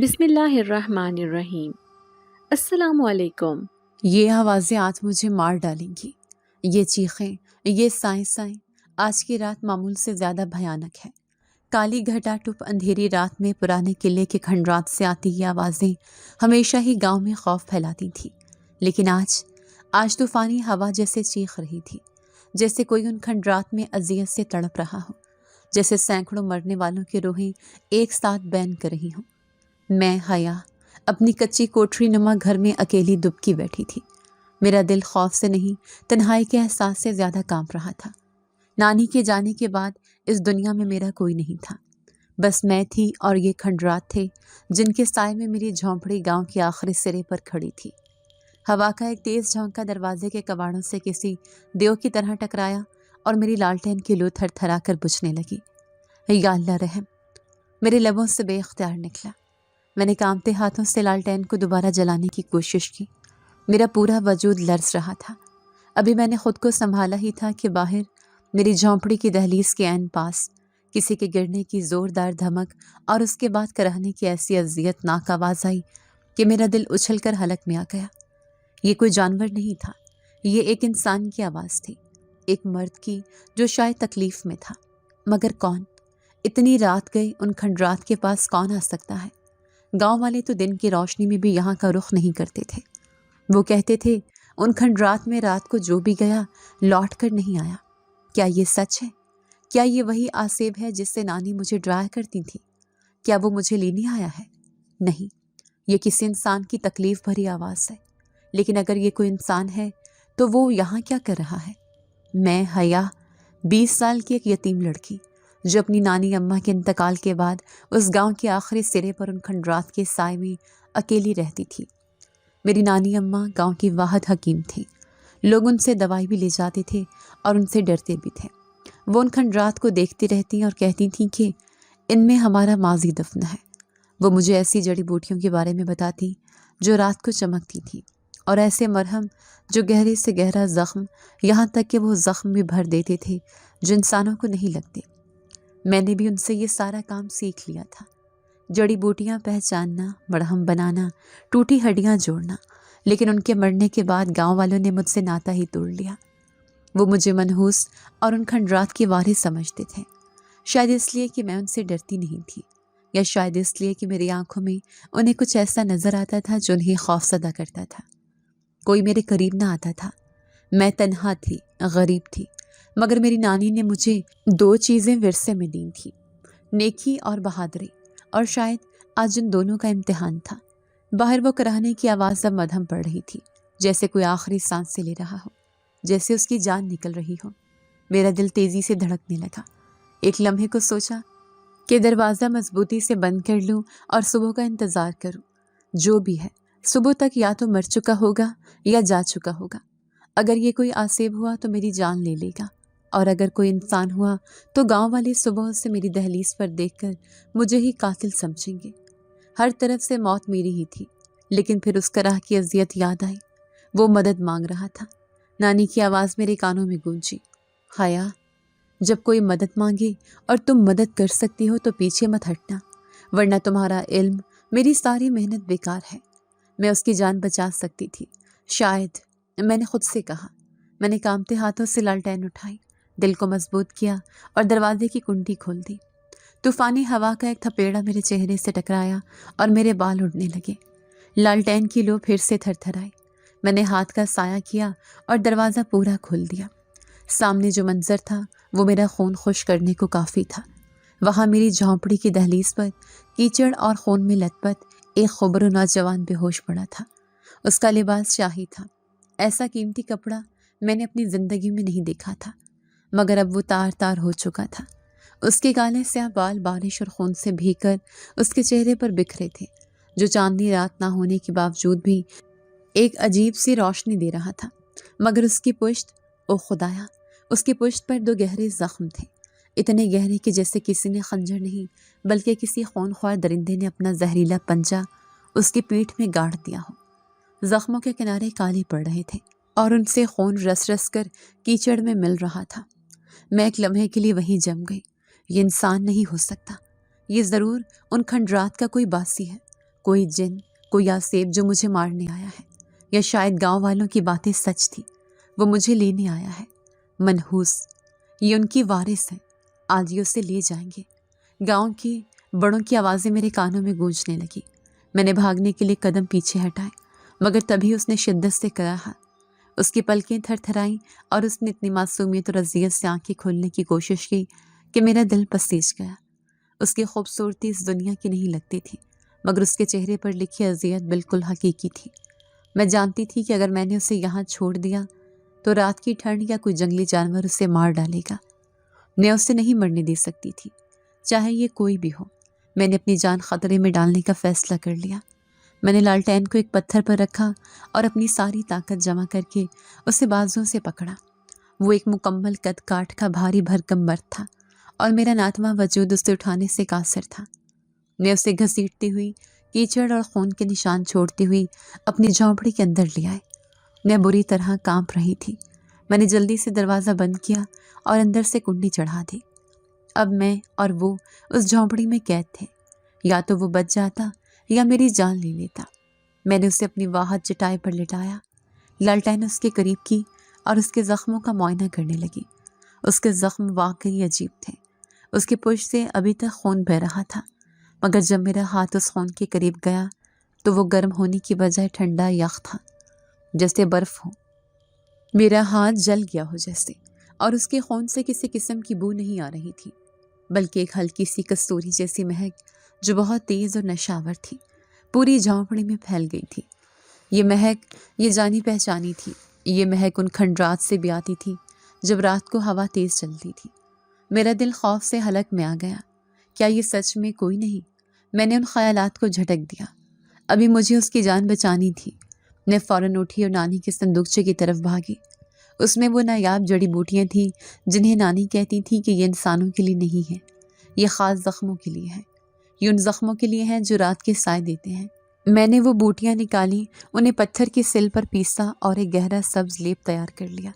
بسم اللہ الرحمن الرحیم۔ السلام علیکم۔ یہ آوازیں آج مجھے مار ڈالیں گی۔ یہ چیخیں، یہ سائیں آج کی رات معمول سے زیادہ بھیانک ہے۔ کالی گھٹا ٹپ اندھیری رات میں پرانے قلعے کے کھنڈرات سے آتی یہ آوازیں ہمیشہ ہی گاؤں میں خوف پھیلاتی تھیں، لیکن آج طوفانی ہوا جیسے چیخ رہی تھی، جیسے کوئی ان کھنڈرات میں اذیت سے تڑپ رہا ہو، جیسے سینکڑوں مرنے والوں کی روحیں ایک ساتھ بین کر رہی ہوں۔ میں حیا اپنی کچی کوٹری نما گھر میں اکیلی دبکی بیٹھی تھی۔ میرا دل خوف سے نہیں، تنہائی کے احساس سے زیادہ کانپ رہا تھا۔ نانی کے جانے کے بعد اس دنیا میں میرا کوئی نہیں تھا، بس میں تھی اور یہ کھنڈرات تھے جن کے سائے میں میری جھونپڑی گاؤں کے آخری سرے پر کھڑی تھی۔ ہوا کا ایک تیز جھونکا دروازے کے کباڑوں سے کسی دیو کی طرح ٹکرایا اور میری لالٹین کی لو تھر تھرا کر بجھنے لگی۔ یا اللہ رحم، میرے لبوں سے بے اختیار نکلا۔ میں نے کانپتے ہاتھوں سے لالٹین کو دوبارہ جلانے کی کوشش کی۔ میرا پورا وجود لرز رہا تھا۔ ابھی میں نے خود کو سنبھالا ہی تھا کہ باہر میری جھونپڑی کی دہلیز کے عین پاس کسی کے گرنے کی زوردار دھمک اور اس کے بعد کرہنے کی ایسی اذیت ناک آواز آئی کہ میرا دل اچھل کر حلق میں آ گیا۔ یہ کوئی جانور نہیں تھا، یہ ایک انسان کی آواز تھی، ایک مرد کی جو شاید تکلیف میں تھا، مگر کون؟ اتنی رات گئی، ان کھنڈرات کے پاس کون آ سکتا ہے؟ گاؤں والے تو دن کی روشنی میں بھی یہاں کا رخ نہیں کرتے تھے۔ وہ کہتے تھے ان کھنڈرات میں رات کو جو بھی گیا لوٹ کر نہیں آیا۔ کیا یہ سچ ہے؟ کیا یہ وہی آصیب ہے جس سے نانی مجھے ڈرایا کرتی تھی؟ کیا وہ مجھے لینے آیا ہے؟ نہیں، یہ کسی انسان کی تکلیف بھری آواز ہے۔ لیکن اگر یہ کوئی انسان ہے تو وہ یہاں کیا کر رہا ہے؟ میں حیا، 20 سال کی ایک یتیم لڑکی جو اپنی نانی اماں کے انتقال کے بعد اس گاؤں کے آخری سرے پر ان کھنڈرات کے سائے میں اکیلی رہتی تھی۔ میری نانی اماں گاؤں کی واحد حکیم تھی۔ لوگ ان سے دوائی بھی لے جاتے تھے اور ان سے ڈرتے بھی تھے۔ وہ ان کھنڈرات کو دیکھتی رہتی اور کہتی تھیں کہ ان میں ہمارا ماضی دفن ہے۔ وہ مجھے ایسی جڑی بوٹیوں کے بارے میں بتاتی جو رات کو چمکتی تھیں، اور ایسے مرہم جو گہرے سے گہرا زخم، یہاں تک کہ وہ زخم بھی بھر دیتے تھے جو انسانوں کو نہیں لگتے۔ میں نے بھی ان سے یہ سارا کام سیکھ لیا تھا، جڑی بوٹیاں پہچاننا، مرہم بنانا، ٹوٹی ہڈیاں جوڑنا۔ لیکن ان کے مرنے کے بعد گاؤں والوں نے مجھ سے ناتا ہی توڑ لیا۔ وہ مجھے منحوس اور ان کھنڈرات کی وارث سمجھتے تھے، شاید اس لیے کہ میں ان سے ڈرتی نہیں تھی، یا شاید اس لیے کہ میری آنکھوں میں انہیں کچھ ایسا نظر آتا تھا جو انہیں خوف زدہ کرتا تھا۔ کوئی میرے قریب نہ آتا تھا۔ میں تنہا تھی، غریب تھی، مگر میری نانی نے مجھے 2 چیزیں ورثے میں دی تھیں، نیکی اور بہادری، اور شاید آج ان دونوں کا امتحان تھا۔ باہر وہ کرہنے کی آواز اب مدھم پڑ رہی تھی، جیسے کوئی آخری سانس سے لے رہا ہو، جیسے اس کی جان نکل رہی ہو۔ میرا دل تیزی سے دھڑکنے لگا۔ ایک لمحے کو سوچا کہ دروازہ مضبوطی سے بند کر لوں اور صبح کا انتظار کروں۔ جو بھی ہے، صبح تک یا تو مر چکا ہوگا یا جا چکا ہوگا۔ اگر یہ کوئی آصیب ہوا تو میری جان لے لے گا، اور اگر کوئی انسان ہوا تو گاؤں والے صبح سے میری دہلیز پر دیکھ کر مجھے ہی قاتل سمجھیں گے۔ ہر طرف سے موت میری ہی تھی، لیکن پھر اس کرہ کی اذیت یاد آئی۔ وہ مدد مانگ رہا تھا۔ نانی کی آواز میرے کانوں میں گونجی، حیا، جب کوئی مدد مانگے اور تم مدد کر سکتی ہو تو پیچھے مت ہٹنا، ورنہ تمہارا علم، میری ساری محنت بیکار ہے۔ میں اس کی جان بچا سکتی تھی، شاید، میں نے خود سے کہا۔ میں نے کانپتے ہاتھوں سے لالٹین اٹھائی، دل کو مضبوط کیا اور دروازے کی کنڈی کھول دی۔ طوفانی ہوا کا ایک تھپیڑا میرے چہرے سے ٹکرایا اور میرے بال اڑنے لگے۔ لالٹین کی لو پھر سے تھر تھر آئی۔ میں نے ہاتھ کا سایہ کیا اور دروازہ پورا کھول دیا۔ سامنے جو منظر تھا وہ میرا خون خشک کرنے کو کافی تھا۔ وہاں میری جھونپڑی کی دہلیز پر کیچڑ اور خون میں لت پت ایک خبرو نوجوان بے ہوش پڑا تھا۔ اس کا لباس شاہی تھا۔ ایسا قیمتی کپڑا میں نے اپنی زندگی میں نہیں دیکھا تھا، مگر اب وہ تار تار ہو چکا تھا۔ اس کے کالے سیاہ بال بارش اور خون سے بھیگ کر اس کے چہرے پر بکھرے تھے، جو چاندنی رات نہ ہونے کے باوجود بھی ایک عجیب سی روشنی دے رہا تھا۔ مگر اس کی پشت، او خدایا، اس کی پشت پر 2 گہرے زخم تھے، اتنے گہرے کہ جیسے کسی نے خنجر نہیں بلکہ کسی خونخوار درندے نے اپنا زہریلا پنجہ اس کی پیٹھ میں گاڑ دیا ہو۔ زخموں کے کنارے کالے پڑ رہے تھے اور ان سے خون رس رس کر کیچڑ میں مل رہا تھا۔ میں ایک لمحے کے لیے وہیں جم گئی۔ یہ انسان نہیں ہو سکتا، یہ ضرور ان کھنڈرات کا کوئی باسی ہے، کوئی جن، کوئی آسیب جو مجھے مارنے آیا ہے، یا شاید گاؤں والوں کی باتیں سچ تھی، وہ مجھے لینے آیا ہے۔ منحوس، یہ ان کی وارث ہیں، آج یہ اسے لے جائیں گے۔ گاؤں کی بڑوں کی آوازیں میرے کانوں میں گونجنے لگی۔ میں نے بھاگنے کے لیے قدم پیچھے ہٹائے، مگر تبھی اس نے شدت سے کہا۔ اس کی پلکیں تھر تھرائیں اور اس نے اتنی معصومیت اور اذیت سے آنکھیں کھولنے کی کوشش کی کہ میرا دل پسیج گیا۔ اس کی خوبصورتی اس دنیا کی نہیں لگتی تھی، مگر اس کے چہرے پر لکھی اذیت بالکل حقیقی تھی۔ میں جانتی تھی کہ اگر میں نے اسے یہاں چھوڑ دیا تو رات کی ٹھنڈ یا کوئی جنگلی جانور اسے مار ڈالے گا۔ میں اسے نہیں مرنے دے سکتی تھی، چاہے یہ کوئی بھی ہو۔ میں نے اپنی جان خطرے میں ڈالنے کا فیصلہ کر لیا۔ میں نے لالٹین کو ایک پتھر پر رکھا اور اپنی ساری طاقت جمع کر کے اسے بازوؤں سے پکڑا۔ وہ ایک مکمل قد کاٹ کا بھاری بھرکم مرد تھا اور میرا ناتواں وجود اسے اٹھانے سے قاصر تھا۔ میں اسے گھسیٹتی ہوئی کیچڑ اور خون کے نشان چھوڑتی ہوئی اپنی جھونپڑی کے اندر لے آئی۔ میں بری طرح کانپ رہی تھی۔ میں نے جلدی سے دروازہ بند کیا اور اندر سے کنڈی چڑھا دی۔ اب میں اور وہ اس جھونپڑی میں قید تھے، یا تو وہ بچ جاتا یا میری جان لے لیتا۔ میں نے اسے اپنی واحد چٹائی پر لٹایا، لالٹین اس کے قریب کی اور اس کے زخموں کا معائنہ کرنے لگی۔ اس کے زخم واقعی عجیب تھے۔ اس کی پشت سے ابھی تک خون بہہ رہا تھا، مگر جب میرا ہاتھ اس خون کے قریب گیا تو وہ گرم ہونے کی بجائے ٹھنڈا یخ تھا، جیسے برف ہو۔ میرا ہاتھ جل گیا ہو جیسے، اور اس کے خون سے کسی قسم کی بو نہیں آ رہی تھی، بلکہ ایک ہلکی سی کستوری جیسی مہک جو بہت تیز اور نشاور تھی، پوری جھونپڑی میں پھیل گئی تھی۔ یہ مہک یہ جانی پہچانی تھی۔ یہ مہک ان کھنڈرات سے بھی آتی تھی جب رات کو ہوا تیز چلتی تھی۔ میرا دل خوف سے حلق میں آ گیا۔ کیا یہ سچ میں کوئی نہیں؟ میں نے ان خیالات کو جھٹک دیا۔ ابھی مجھے اس کی جان بچانی تھی۔ میں فوراً اٹھی اور نانی کے صندوقچے کی طرف بھاگی۔ اس میں وہ نایاب جڑی بوٹیاں تھیں جنہیں نانی کہتی تھی کہ یہ انسانوں کے لیے نہیں ہے، یہ خاص زخموں کے لیے ہے۔ یہ ان زخموں کے لیے ہیں جو رات کے سائے دیتے ہیں۔ میں نے وہ بوٹیاں نکالی، انہیں پتھر کی سل پر پیسا اور ایک گہرا سبز لیپ تیار کر لیا۔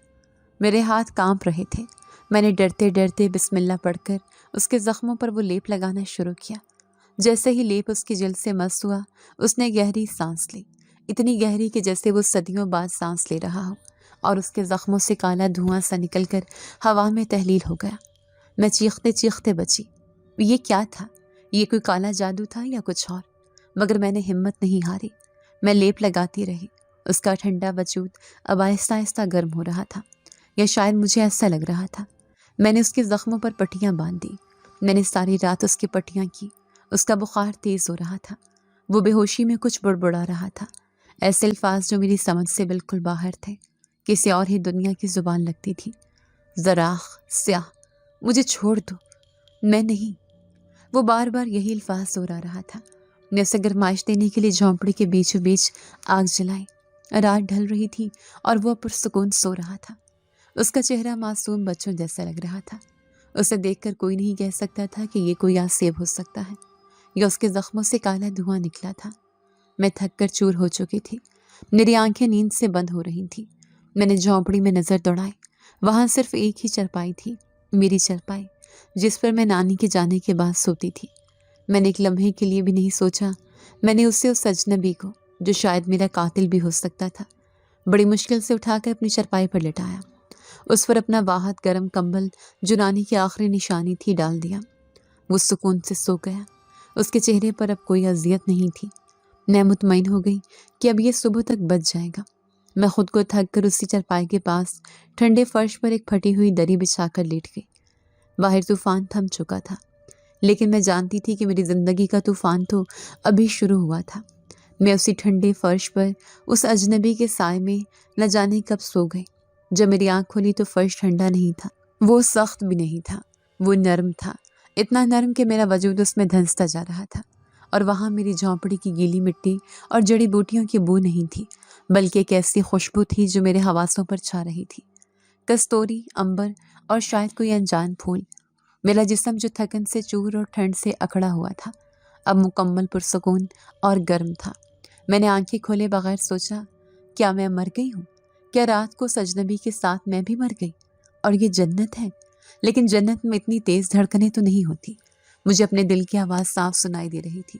میرے ہاتھ کانپ رہے تھے۔ میں نے ڈرتے ڈرتے بسم اللہ پڑھ کر اس کے زخموں پر وہ لیپ لگانا شروع کیا۔ جیسے ہی لیپ اس کی جلد سے مس ہوا، اس نے گہری سانس لی، اتنی گہری کہ جیسے وہ صدیوں بعد سانس لے رہا ہو، اور اس کے زخموں سے کالا دھواں سا نکل کر ہوا میں تحلیل ہو گیا۔ میں چیختے چیختے بچی۔ یہ کیا تھا؟ یہ کوئی کالا جادو تھا یا کچھ اور؟ مگر میں نے ہمت نہیں ہاری۔ میں لیپ لگاتی رہی۔ اس کا ٹھنڈا وجود اب آہستہ آہستہ گرم ہو رہا تھا، یا شاید مجھے ایسا لگ رہا تھا۔ میں نے اس کے زخموں پر پٹیاں باندھ دی۔ میں نے ساری رات اس کی پٹیاں کی۔ اس کا بخار تیز ہو رہا تھا۔ وہ بے ہوشی میں کچھ بڑبڑا رہا تھا، ایسے الفاظ جو میری سمجھ سے بالکل باہر تھے، کسی اور ہی دنیا کی زبان لگتی تھی۔ زراخ، سیاہ، مجھے چھوڑ دو، میں نہیں۔ وہ بار بار یہی الفاظ دہرا رہا تھا۔ نے اسے گرمائش دینے کے لیے جھونپڑی کے بیچوں بیچ آگ جلائی۔ رات ڈھل رہی تھی اور وہ پرسکون سو رہا تھا۔ اس کا چہرہ معصوم بچوں جیسا لگ رہا تھا۔ اسے دیکھ کر کوئی نہیں کہہ سکتا تھا کہ یہ کوئی آسیب ہو سکتا ہے، یا اس کے زخموں سے کالا دھواں نکلا تھا۔ میں تھک کر چور ہو چکی تھی۔ میری آنکھیں نیند سے بند ہو رہی تھیں۔ میں نے جھونپڑی میں نظر دوڑائی۔ وہاں صرف ایک ہی چرپائی تھی، میری چرپائی، جس پر میں نانی کے جانے کے بعد سوتی تھی۔ میں نے ایک لمحے کے لیے بھی نہیں سوچا۔ میں نے اسے اس اجنبی کو، جو شاید میرا قاتل بھی ہو سکتا تھا، بڑی مشکل سے اٹھا کر اپنی چرپائی پر لٹایا۔ اس پر اپنا واحد گرم کمبل، جو نانی کی آخری نشانی تھی، ڈال دیا۔ وہ سکون سے سو گیا۔ اس کے چہرے پر اب کوئی اذیت نہیں تھی۔ میں مطمئن ہو گئی کہ اب یہ صبح تک بچ جائے گا۔ میں خود کو تھک کر اسی چرپائی کے پاس ٹھنڈے فرش پر ایک پھٹی ہوئی دری بچھا کر لیٹ گئی۔ باہر طوفان تھم چکا تھا، لیکن میں جانتی تھی کہ میری زندگی کا طوفان تو ابھی شروع ہوا تھا۔ میں اسی ٹھنڈے فرش پر اس اجنبی کے سائے میں نہ جانے کب سو گئی۔ جب میری آنکھ کھلی تو فرش ٹھنڈا نہیں تھا، وہ سخت بھی نہیں تھا، وہ نرم تھا، اتنا نرم کہ میرا وجود اس میں دھنستا جا رہا تھا۔ اور وہاں میری جھونپڑی کی گیلی مٹی اور جڑی بوٹیوں کی بو نہیں تھی، بلکہ ایک ایسی خوشبو تھی جو میرے حواسوں پر چھا رہی تھی، کستوری، عنبر اور شاید کوئی انجان پھول۔ میرا جسم جو تھکن سے چور اور ٹھنڈ سے اکڑا ہوا تھا، اب مکمل پرسکون اور گرم تھا۔ میں نے آنکھیں کھولے بغیر سوچا، کیا میں مر گئی ہوں؟ کیا رات کو سجنبی کے ساتھ میں بھی مر گئی؟ اور یہ جنت ہے؟ لیکن جنت میں اتنی تیز دھڑکنیں تو نہیں ہوتی۔ مجھے اپنے دل کی آواز صاف سنائی دے رہی تھی،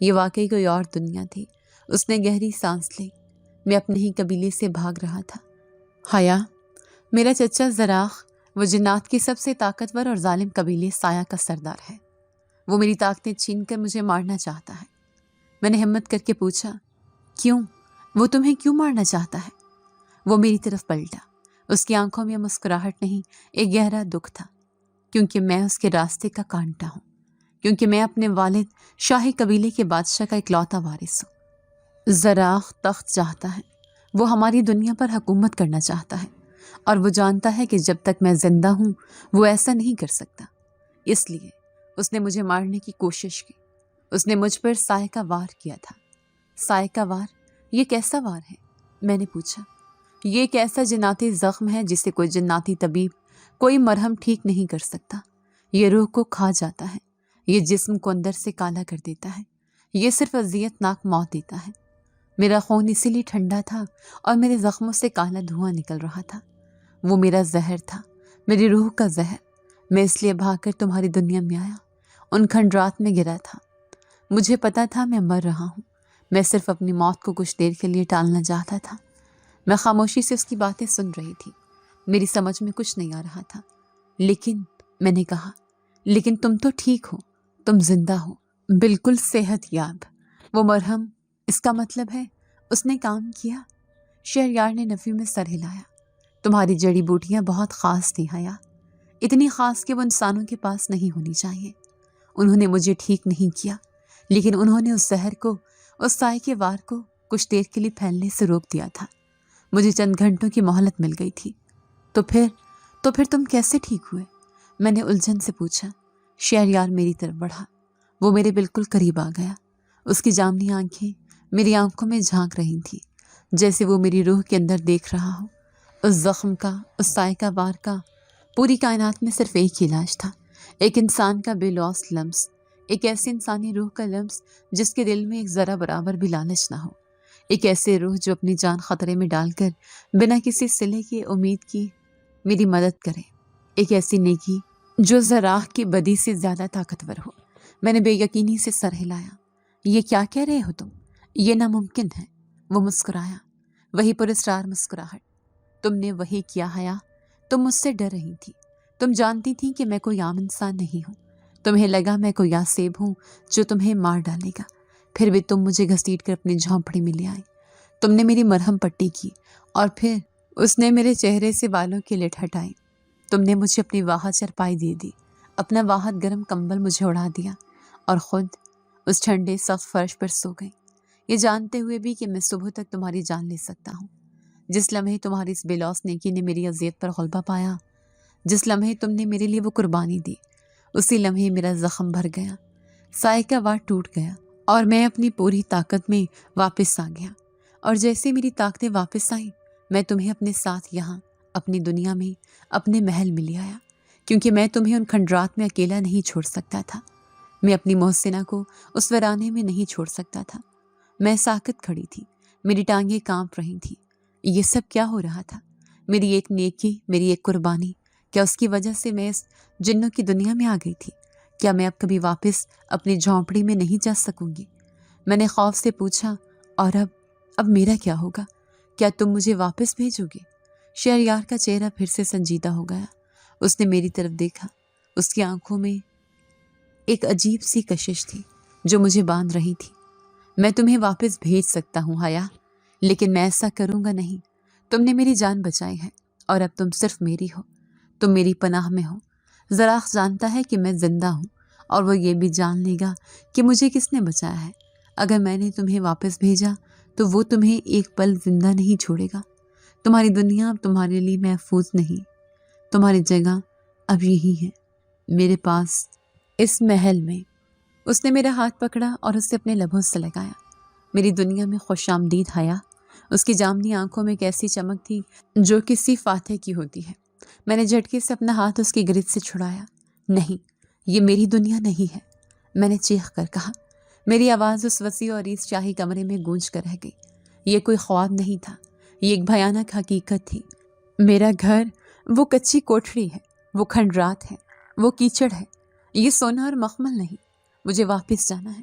یہ واقعی کوئی اور دنیا تھی۔ اس نے گہری سانس لی۔ میں اپنے ہی قبیلے سے بھاگ رہا تھا۔ حیا، میرا چچا زراخ وہ جنات کی سب سے طاقتور اور ظالم قبیلے سایہ کا سردار ہے۔ وہ میری طاقتیں چھین کر مجھے مارنا چاہتا ہے۔ میں نے ہمت کر کے پوچھا، کیوں؟ وہ تمہیں کیوں مارنا چاہتا ہے؟ وہ میری طرف پلٹا۔ اس کی آنکھوں میں مسکراہٹ نہیں، ایک گہرا دکھ تھا، کیونکہ میں اس کے راستے کا کانٹا ہوں، کیونکہ میں اپنے والد شاہی قبیلے کے بادشاہ کا اکلوتا وارث ہوں۔ زراخ تخت چاہتا ہے، وہ ہماری دنیا پر حکومت کرنا چاہتا ہے، اور وہ جانتا ہے کہ جب تک میں زندہ ہوں وہ ایسا نہیں کر سکتا۔ اس لیے اس نے مجھے مارنے کی کوشش کی۔ اس نے مجھ پر سائے کا وار کیا تھا۔ سائے کا وار؟ یہ کیسا وار ہے؟ میں نے پوچھا۔ یہ ایک ایسا جناتی زخم ہے جسے کوئی جناتی طبیب، کوئی مرہم ٹھیک نہیں کر سکتا۔ یہ روح کو کھا جاتا ہے، یہ جسم کو اندر سے کالا کر دیتا ہے، یہ صرف اذیت ناک موت دیتا ہے۔ میرا خون اسی لیے ٹھنڈا تھا اور میرے زخموں سے کالا دھواں نکل رہا تھا۔ وہ میرا زہر تھا، میری روح کا زہر۔ میں اس لیے بھاگ کر تمہاری دنیا میں آیا، ان کھنڈرات میں گرا تھا۔ مجھے پتا تھا میں مر رہا ہوں، میں صرف اپنی موت کو کچھ دیر کے لیے ٹالنا چاہتا تھا۔ میں خاموشی سے اس کی باتیں سن رہی تھی، میری سمجھ میں کچھ نہیں آ رہا تھا۔ لیکن میں نے کہا، لیکن تم تو ٹھیک ہو، تم زندہ ہو، بالکل صحت یاب۔ وہ مرہم، اس کا مطلب ہے اس نے کام کیا؟ شہریار نے نفی میں سر ہلایا۔ تمہاری جڑی بوٹیاں بہت خاص تھیں حیا، اتنی خاص کہ وہ انسانوں کے پاس نہیں ہونی چاہیے۔ انہوں نے مجھے ٹھیک نہیں کیا، لیکن انہوں نے اس زہر کو، اس سائے کے وار کو کچھ دیر کے لیے پھیلنے سے روک دیا تھا۔ مجھے چند گھنٹوں کی مہلت مل گئی تھی۔ تو پھر تم کیسے ٹھیک ہوئے؟ میں نے الجھن سے پوچھا۔ شہریار میری طرف بڑھا، وہ میرے بالکل قریب آ گیا۔ اس کی جامنی آنکھیں میری آنکھوں میں جھانک رہی تھیں، جیسے وہ میری روح کے اندر دیکھ رہا ہو۔ اس زخم کا، اس سائے کا وار کا پوری کائنات میں صرف ایک ہی علاج تھا، ایک انسان کا بے لوث لمس، ایک ایسی انسانی روح کا لمس جس کے دل میں ایک ذرا برابر بھی لالچ نہ ہو، ایک ایسے روح جو اپنی جان خطرے میں ڈال کر بنا کسی صلے کی امید کی میری مدد کرے، ایک ایسی نیکی جو زراخ کی بدی سے زیادہ طاقتور ہو۔ میں نے بے یقینی سے سر ہلایا۔ یہ کیا کہہ رہے ہو تم؟ یہ ناممکن ہے۔ وہ مسکرایا، وہی پراسرار مسکراہٹ۔ تم نے وہی کیا حیا، تم مجھ سے ڈر رہی تھی، تم جانتی تھی کہ میں کوئی عام انسان نہیں ہوں، تمہیں لگا میں کوئی آسیب ہوں جو تمہیں مار ڈالے گا، پھر بھی تم مجھے گھسیٹ کر اپنی جھونپڑی میں لے آئے۔ تم نے میری مرہم پٹی کی اور پھر اس نے میرے چہرے سے بالوں کی لٹ ہٹائی۔ تم نے مجھے اپنی واحد چرپائی دے دی، اپنا واحد گرم کمبل مجھے اڑا دیا اور خود اس ٹھنڈے سخت فرش پر سو گئی، یہ جانتے ہوئے بھی کہ میں صبح تک تمہاری جان لے سکتا ہوں۔ جس لمحے تمہاری اس بے لوث نیکی نے میری اذیت پر غلبہ پایا، جس لمحے تم نے میرے لیے وہ قربانی دی، اسی لمحے میرا زخم بھر گیا، سائے کا وار ٹوٹ گیا اور میں اپنی پوری طاقت میں واپس آ گیا۔ اور جیسے میری طاقتیں واپس آئیں، میں تمہیں اپنے ساتھ یہاں اپنی دنیا میں، اپنے محل میں لے آیا، کیونکہ میں تمہیں ان کھنڈرات میں اکیلا نہیں چھوڑ سکتا تھا۔ میں اپنی محسنہ کو اس ویرانے میں نہیں چھوڑ سکتا تھا۔ میں ساکت کھڑی تھی، میری ٹانگیں کانپ رہی تھیں۔ یہ سب کیا ہو رہا تھا؟ میری ایک نیکی، میری ایک قربانی، کیا اس کی وجہ سے میں اس جنوں کی دنیا میں آ گئی تھی؟ کیا میں اب کبھی واپس اپنی جھونپڑی میں نہیں جا سکوں گی؟ میں نے خوف سے پوچھا، اور اب میرا کیا ہوگا؟ کیا تم مجھے واپس بھیجو گے؟ شہریار کا چہرہ پھر سے سنجیدہ ہو گیا۔ اس نے میری طرف دیکھا، اس کی آنکھوں میں ایک عجیب سی کشش تھی جو مجھے باندھ رہی تھی۔ میں تمہیں واپس بھیج سکتا ہوں حیا، لیکن میں ایسا کروں گا نہیں۔ تم نے میری جان بچائی ہے اور اب تم صرف میری ہو، تم میری پناہ میں ہو۔ زراخ جانتا ہے کہ میں زندہ ہوں اور وہ یہ بھی جان لے گا کہ مجھے کس نے بچایا ہے۔ اگر میں نے تمہیں واپس بھیجا تو وہ تمہیں ایک پل زندہ نہیں چھوڑے گا۔ تمہاری دنیا اب تمہارے لیے محفوظ نہیں، تمہاری جگہ اب یہی ہے، میرے پاس، اس محل میں۔ اس نے میرا ہاتھ پکڑا اور اسے اپنے لبوں سے لگایا۔ میری دنیا میں خوش آمدید حیا۔ اس کی جامنی آنکھوں میں ایک ایسی چمک تھی جو کسی فاتح کی ہوتی ہے۔ میں نے جھٹکے سے اپنا ہاتھ اس کی گرد سے چھڑایا۔ نہیں، یہ میری دنیا نہیں ہے، میں نے چیخ کر کہا۔ میری آواز اس وسیع اور اس شاہی کمرے میں گونج کر رہ گئی۔ یہ کوئی خواب نہیں تھا، یہ ایک بھیانک حقیقت تھی۔ میرا گھر وہ کچی کوٹھری ہے، وہ کھنڈرات ہے، وہ کیچڑ ہے، یہ سونا اور مخمل نہیں۔ مجھے واپس جانا ہے،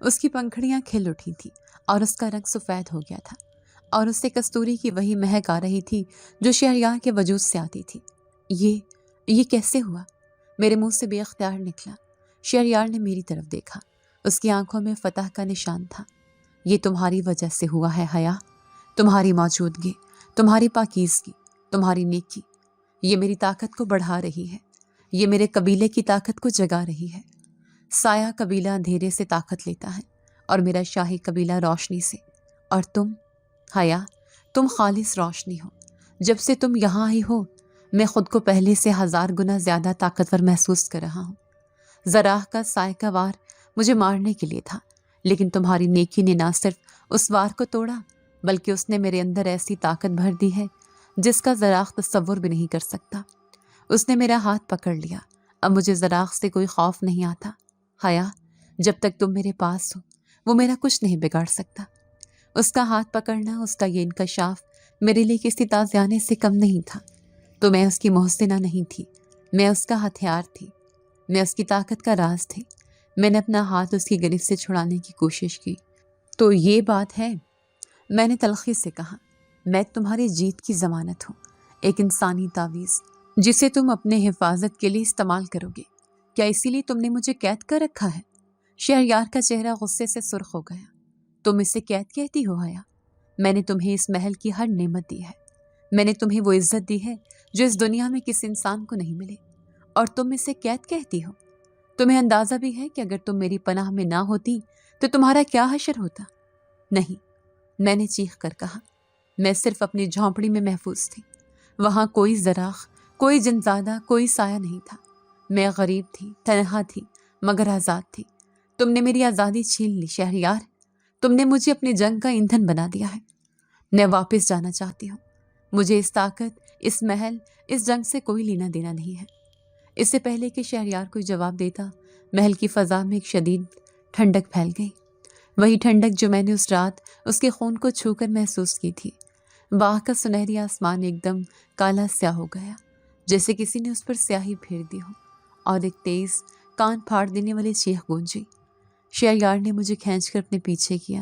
اس کی پنکھڑیاں کھل اٹھی تھیں اور اس کا رنگ سفید ہو گیا تھا، اور اس سے کستوری کی وہی مہک آ رہی تھی جو شہریار کے وجود سے آتی تھی۔ یہ کیسے ہوا؟ میرے منہ سے بے اختیار نکلا۔ شہریار نے میری طرف دیکھا، اس کی آنکھوں میں فتح کا نشان تھا۔ یہ تمہاری وجہ سے ہوا ہے حیا، تمہاری موجودگی، تمہاری پاکیزگی، تمہاری نیکی، یہ میری طاقت کو بڑھا رہی ہے، یہ میرے قبیلے کی طاقت کو جگا رہی ہے۔ سایہ قبیلہ اندھیرے سے طاقت لیتا ہے اور میرا شاہی قبیلہ روشنی سے، اور تم حیا، تم خالص روشنی ہو۔ جب سے تم یہاں آئی ہو میں خود کو پہلے سے 1000 گنا زیادہ طاقتور محسوس کر رہا ہوں۔ زراح کا سائے کا وار مجھے مارنے کے لیے تھا، لیکن تمہاری نیکی نے نہ صرف اس وار کو توڑا بلکہ اس نے میرے اندر ایسی طاقت بھر دی ہے جس کا زراح تصور بھی نہیں کر سکتا۔ اس نے میرا ہاتھ پکڑ لیا، اب مجھے زراح سے کوئی خوف نہیں آتا۔ حیا، جب تک تم میرے پاس ہو وہ میرا کچھ نہیں بگاڑ سکتا۔ اس کا ہاتھ پکڑنا، اس کا یہ انکشاف میرے لیے کسی تازیانے سے کم نہیں تھا۔ تو میں اس کی محسنہ نہیں تھی، میں اس کا ہتھیار تھی، میں اس کی طاقت کا راز تھی۔ میں نے اپنا ہاتھ اس کی گرفت سے چھڑانے کی کوشش کی۔ تو یہ بات ہے، میں نے تلخی سے کہا، میں تمہاری جیت کی ضمانت ہوں، ایک انسانی تعویذ جسے تم اپنے حفاظت کے لیے استعمال کرو گے۔ کیا اسی لیے تم نے مجھے قید کر رکھا ہے؟ شہریار کا چہرہ غصے سے سرخ ہو گیا۔ تم اسے قید کہتی ہو حیا؟ میں نے تمہیں اس محل کی ہر نعمت دی ہے، میں نے تمہیں وہ عزت دی ہے جو اس دنیا میں کسی انسان کو نہیں ملے، اور تم اسے قید کہتی ہو؟ تمہیں اندازہ بھی ہے کہ اگر تم میری پناہ میں نہ ہوتی تو تمہارا کیا حشر ہوتا؟ نہیں، میں نے چیخ کر کہا، میں صرف اپنی جھونپڑی میں محفوظ تھی۔ وہاں کوئی زراخ، کوئی جنزادہ، کوئی سایہ نہیں تھا۔ میں غریب تھی، تنہا تھی، مگر آزاد تھی۔ تم نے میری آزادی چھین لی شہریار، تم نے مجھے اپنی جنگ کا ایندھن بنا دیا ہے۔ میں واپس جانا چاہتی ہوں۔ مجھے اس طاقت، اس محل، اس جنگ سے کوئی لینا دینا نہیں ہے۔ اس سے پہلے کہ شہریار کوئی جواب دیتا، محل کی فضا میں ایک شدید ٹھنڈک پھیل گئی، وہی ٹھنڈک جو میں نے اس رات اس کے خون کو چھو کر محسوس کی تھی۔ باغ کا سنہری آسمان ایک دم کالا سیاہ ہو گیا، جیسے کسی نے اس پر سیاہی پھیر دی ہو، اور ایک تیز کان پھاڑ دینے والی چیخ گونجی۔ شہریار نے مجھے کھینچ کر اپنے پیچھے کیا،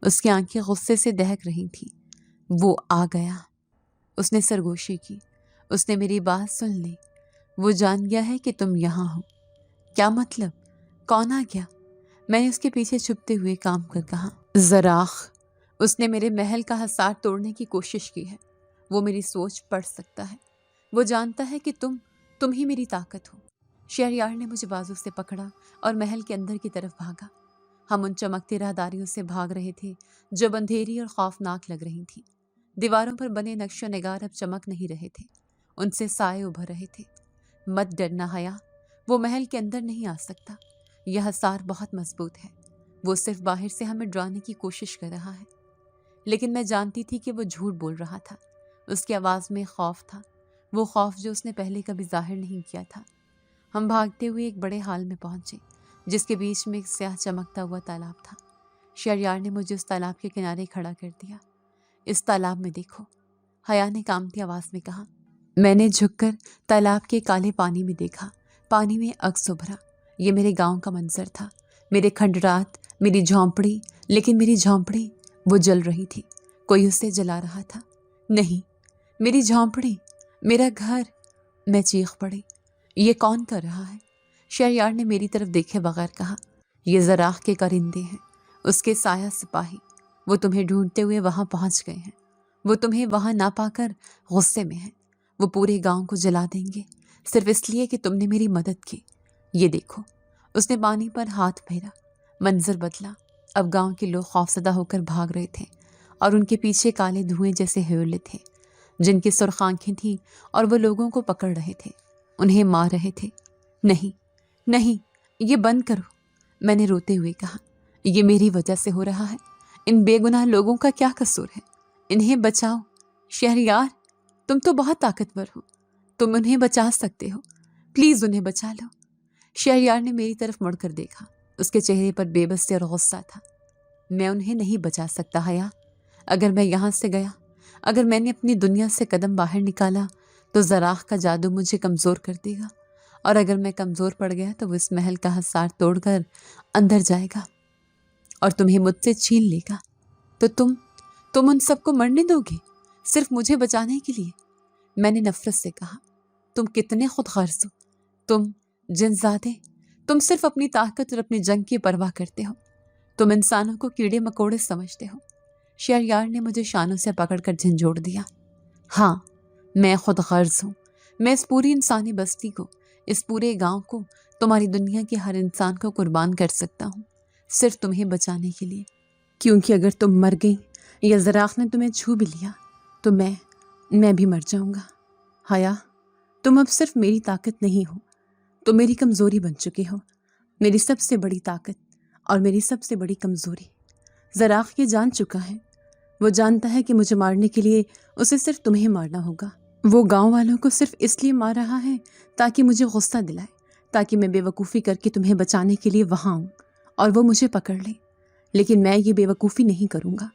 اس کی آنکھیں غصے سے دہک رہی تھیں۔ وہ آ گیا، اس نے سرگوشی کی، اس نے میری بات سن لی۔ وہ جان گیا ہے کہ تم یہاں ہو۔ کیا مطلب؟ کون آ گیا؟ میں نے اس کے پیچھے چھپتے ہوئے کام کر کہا، زراخ۔ اس نے میرے محل کا حصار توڑنے کی کوشش کی ہے۔ وہ میری سوچ پڑھ سکتا ہے، وہ جانتا ہے کہ تم ہی میری طاقت ہو۔ شہریار نے مجھے بازو سے پکڑا اور محل کے اندر کی طرف بھاگا۔ ہم ان چمکتی راہداریوں سے بھاگ رہے تھے جو اندھیری اور خوفناک لگ رہی تھیں۔ دیواروں پر بنے نقش و نگار اب چمک نہیں رہے تھے، ان سے سائے ابھر رہے تھے۔ مت ڈرنا حیا، وہ محل کے اندر نہیں آ سکتا۔ یہ حصار بہت مضبوط ہے، وہ صرف باہر سے ہمیں ڈرانے کی کوشش کر رہا ہے۔ لیکن میں جانتی تھی کہ وہ جھوٹ بول رہا تھا۔ اس کی آواز میں خوف تھا، وہ خوف جو اس نے پہلے کبھی ظاہر نہیں کیا تھا۔ ہم بھاگتے ہوئے ایک بڑے ہال میں پہنچے جس کے بیچ میں ایک سیاہ چمکتا ہوا تالاب تھا۔ شہریار نے مجھے اس تالاب کے کنارے کھڑا کر دیا۔ اس تالاب میں دیکھو، حیا نے کانپتی آواز میں کہا۔ میں نے جھک کر تالاب کے کالے پانی میں دیکھا، پانی میں عکس ابھرا۔ یہ میرے گاؤں کا منظر تھا، میرے کھنڈرات، میری جھونپڑی، لیکن میری جھونپڑی وہ جل رہی تھی، کوئی اسے جلا رہا تھا۔ نہیں، میری جھونپڑی، میرا گھر! میں چیخ پڑی، یہ کون کر رہا ہے؟ شہریار نے میری طرف دیکھے بغیر کہا، یہ زراخ کے کرندے ہیں، اس کے سایہ سپاہی، وہ تمہیں ڈھونڈتے ہوئے وہاں پہنچ گئے ہیں۔ وہ تمہیں وہاں نہ پا کر غصے میں ہیں، وہ پورے گاؤں کو جلا دیں گے صرف اس لیے کہ تم نے میری مدد کی۔ یہ دیکھو، اس نے پانی پر ہاتھ پھیرا، منظر بدلا۔ اب گاؤں کے لوگ خوفزدہ ہو کر بھاگ رہے تھے اور ان کے پیچھے کالے دھوئیں جیسے ہیولے تھے جن کی سرخ آنکھیں تھیں، اور وہ لوگوں کو پکڑ رہے تھے، انہیں مار رہے تھے۔ نہیں نہیں، یہ بند کرو، میں نے روتے ہوئے کہا، یہ میری وجہ سے ہو رہا ہے۔ ان بے گناہ لوگوں کا کیا قصور ہے؟ انہیں بچاؤ۔ شہریار، تم تو بہت طاقتور ہو، تم انہیں بچا سکتے ہو، پلیز انہیں بچا لو۔ شہریار نے میری طرف مڑ کر دیکھا، اس کے چہرے پر بے بسی اور غصہ تھا۔ میں انہیں نہیں بچا سکتا حیا، اگر میں یہاں سے گیا، اگر میں نے اپنی دنیا سے قدم باہر نکالا تو زراخ کا جادو مجھے کمزور کر دے گا، اور اگر میں کمزور پڑ گیا تو وہ اس محل کا حصار توڑ کر اندر جائے گا۔ اور تمہیں مجھ سے چھین لے گا تو تم ان سب کو مرنے دو گے صرف مجھے بچانے کے لیے؟ میں نے نفرت سے کہا، تم کتنے خود غرض ہو، تم جن زادے، تم صرف اپنی طاقت اور اپنی جنگ کی پرواہ کرتے ہو، تم انسانوں کو کیڑے مکوڑے سمجھتے ہو۔ شہریار نے مجھے شانوں سے پکڑ کر جھنجھوڑ دیا۔ ہاں، میں خود غرض ہوں، میں اس پوری انسانی بستی کو، اس پورے گاؤں کو، تمہاری دنیا کے ہر انسان کو قربان کر سکتا ہوں صرف تمہیں بچانے کے لیے، کیونکہ اگر تم مر گئی یا زراخ نے تمہیں چھو بھی لیا تو میں بھی مر جاؤں گا۔ حیا، تم اب صرف میری طاقت نہیں ہو، تم میری کمزوری بن چکے ہو، میری سب سے بڑی طاقت اور میری سب سے بڑی کمزوری۔ زراخ یہ جان چکا ہے، وہ جانتا ہے کہ مجھے مارنے کے لیے اسے صرف تمہیں مارنا ہوگا۔ وہ گاؤں والوں کو صرف اس لیے مار رہا ہے تاکہ مجھے غصہ دلائے، تاکہ میں بے وقوفی کر کے تمہیں بچانے کے لیے وہاں آؤں اور وہ مجھے پکڑ لے۔ لیکن میں یہ بے وقوفی نہیں کروں گا،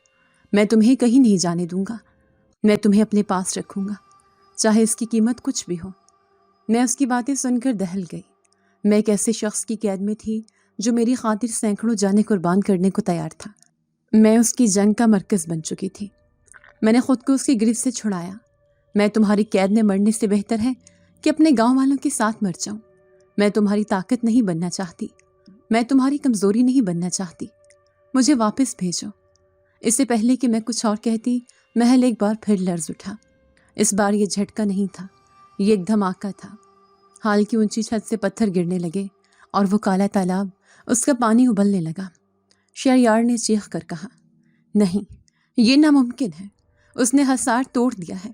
میں تمہیں کہیں نہیں جانے دوں گا، میں تمہیں اپنے پاس رکھوں گا، چاہے اس کی قیمت کچھ بھی ہو۔ میں اس کی باتیں سن کر دہل گئی۔ میں ایک ایسے شخص کی قید میں تھی جو میری خاطر سینکڑوں جانیں قربان کرنے کو تیار تھا۔ میں اس کی جنگ کا مرکز بن چکی تھی۔ میں نے خود کو اس کی گرفت سے چھڑایا۔ میں تمہاری قید میں مرنے سے بہتر ہے کہ اپنے گاؤں والوں کے ساتھ مر جاؤں۔ میں تمہاری طاقت نہیں بننا چاہتی، میں تمہاری کمزوری نہیں بننا چاہتی، مجھے واپس بھیجو۔ اس سے پہلے کہ میں کچھ اور کہتی، محل ایک بار پھر لرز اٹھا۔ اس بار یہ جھٹکا نہیں تھا، یہ ایک دھماکہ تھا۔ حال کی اونچی چھت سے پتھر گرنے لگے اور وہ کالا تالاب، اس کا پانی ابلنے لگا۔ شہریار نے چیخ کر کہا، نہیں، یہ ناممکن ہے، اس نے حصار توڑ دیا ہے،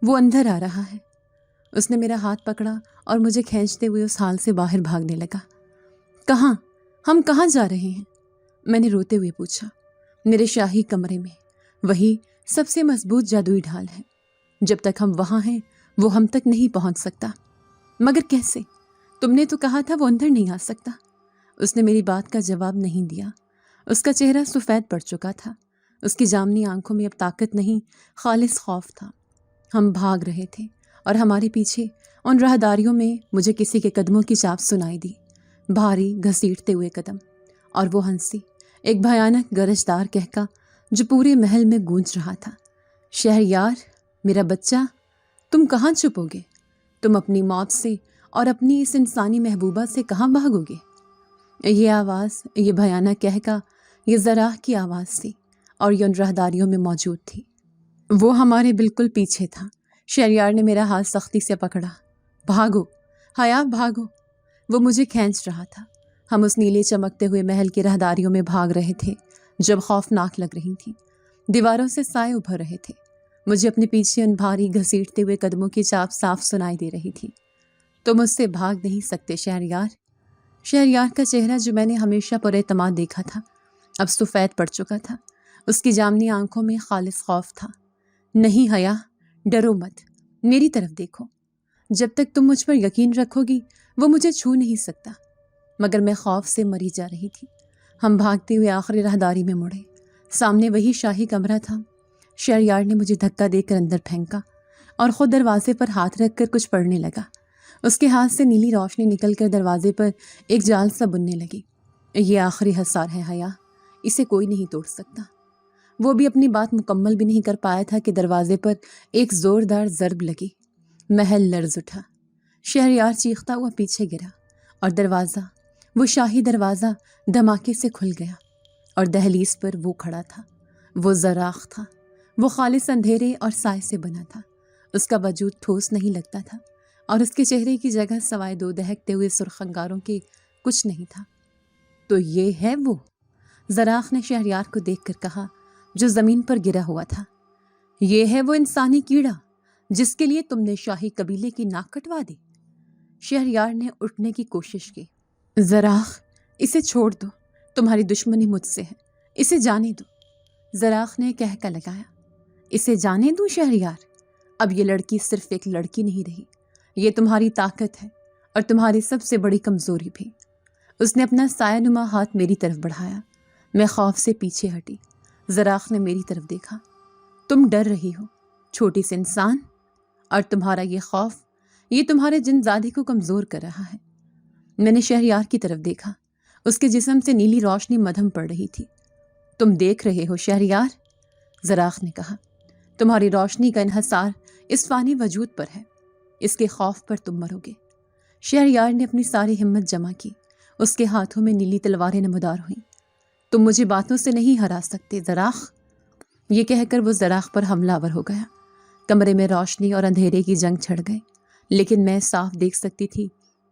وہ اندر آ رہا ہے۔ اس نے میرا ہاتھ پکڑا اور مجھے کھینچتے ہوئے اس حال سے باہر بھاگنے لگا۔ کہاں؟ ہم کہاں جا رہے ہیں؟ میں نے روتے ہوئے پوچھا۔ میرے شاہی کمرے میں، وہی سب سے مضبوط جادوئی ڈھال ہے، جب تک ہم وہاں ہیں وہ ہم تک نہیں پہنچ سکتا۔ مگر کیسے؟ تم نے تو کہا تھا وہ اندر نہیں آ سکتا۔ اس نے میری بات کا جواب نہیں دیا۔ اس کا چہرہ سفید پڑ چکا تھا، اس کی جامنی آنکھوں میں اب طاقت نہیں، خالص خوف تھا۔ ہم بھاگ رہے تھے اور ہمارے پیچھے ان راہداریوں میں مجھے کسی کے قدموں کی چاپ سنائی دی، بھاری گھسیٹتے ہوئے قدم، اور وہ ہنسی، ایک بھیانک گرجدار کہکا جو پورے محل میں گونج رہا تھا۔ شہریار، میرا بچہ، تم کہاں چھپو گے؟ تم اپنی موت سے اور اپنی اس انسانی محبوبہ سے کہاں بھاگو گے؟ یہ آواز، یہ بھیانک کہکا، یہ زراخ کی آواز تھی اور یہ ان راہداریوں میں موجود تھی۔ وہ ہمارے بالکل پیچھے تھا۔ شہریار نے میرا ہاتھ سختی سے پکڑا۔ بھاگو حیا، بھاگو! وہ مجھے کھینچ رہا تھا۔ ہم اس نیلے چمکتے ہوئے محل کی راہداریوں میں بھاگ رہے تھے جب خوفناک لگ رہی تھیں۔ دیواروں سے سائے ابھر رہے تھے۔ مجھے اپنے پیچھے ان بھاری گھسیٹتے ہوئے قدموں کی چاپ صاف سنائی دے رہی تھی۔ تم مجھ سے بھاگ نہیں سکتے شہریار۔ شہریار کا چہرہ جو میں نے ہمیشہ پر اعتماد دیکھا تھا اب سفید پڑ چکا تھا۔ اس کی جامنی آنکھوں میں خالص خوف تھا۔ نہیں حیا، ڈرو مت، میری طرف دیکھو۔ جب تک تم مجھ پر یقین رکھو گی وہ مجھے چھو نہیں سکتا۔ مگر میں خوف سے مری جا رہی تھی۔ ہم بھاگتے ہوئے آخری راہداری میں مڑے۔ سامنے وہی شاہی کمرہ تھا۔ شہریار نے مجھے دھکا دے کر اندر پھینکا اور خود دروازے پر ہاتھ رکھ کر کچھ پڑھنے لگا۔ اس کے ہاتھ سے نیلی روشنی نکل کر دروازے پر ایک جال سا بننے لگی۔ یہ آخری حصار ہے حیا، اسے کوئی نہیں توڑ سکتا۔ وہ بھی اپنی بات مکمل بھی نہیں کر پایا تھا کہ دروازے پر ایک زوردار ضرب لگی۔ محل لرز اٹھا۔ شہریار چیختا ہوا پیچھے گرا اور دروازہ، وہ شاہی دروازہ، دھماکے سے کھل گیا اور دہلیز پر وہ کھڑا تھا۔ وہ زراخ تھا۔ وہ خالص اندھیرے اور سائے سے بنا تھا۔ اس کا وجود ٹھوس نہیں لگتا تھا اور اس کے چہرے کی جگہ سوائے دو دہکتے ہوئے سرخ انگاروں کے کچھ نہیں تھا۔ تو یہ ہے وہ، زراخ نے شہریار کو دیکھ کر کہا جو زمین پر گرا ہوا تھا۔ یہ ہے وہ انسانی کیڑا جس کے لیے تم نے شاہی قبیلے کی ناک کٹوا دی۔ شہریار نے اٹھنے کی کوشش کی۔ زراخ، اسے چھوڑ دو، تمہاری دشمنی مجھ سے ہے، اسے جانے دو۔ زراخ نے کہکا لگایا۔ اسے جانے دوں شہریار؟ اب یہ لڑکی صرف ایک لڑکی نہیں رہی، یہ تمہاری طاقت ہے اور تمہاری سب سے بڑی کمزوری بھی۔ اس نے اپنا سایہ نما ہاتھ میری طرف بڑھایا۔ میں خوف سے پیچھے ہٹی۔ زراخ نے میری طرف دیکھا۔ تم ڈر رہی ہو، چھوٹی سے انسان، اور تمہارا یہ خوف، یہ تمہارے جن زادی کو کمزور کر رہا ہے۔ میں نے شہریار کی طرف دیکھا۔ اس کے جسم سے نیلی روشنی مدھم پڑ رہی تھی۔ تم دیکھ رہے ہو شہریار، زراخ نے کہا، تمہاری روشنی کا انحصار اس فانی وجود پر ہے، اس کے خوف پر تم مرو گے۔ شہریار نے اپنی ساری ہمت جمع کی، اس کے ہاتھوں میں نیلی تلواریں نمودار ہوئیں۔ تم مجھے باتوں سے نہیں ہرا سکتے زراخ، یہ کہہ کر وہ زراخ پر حملہ آور ہو گیا۔ کمرے میں روشنی اور اندھیرے کی جنگ چھڑ گئی، لیکن میں صاف دیکھ سکتی تھی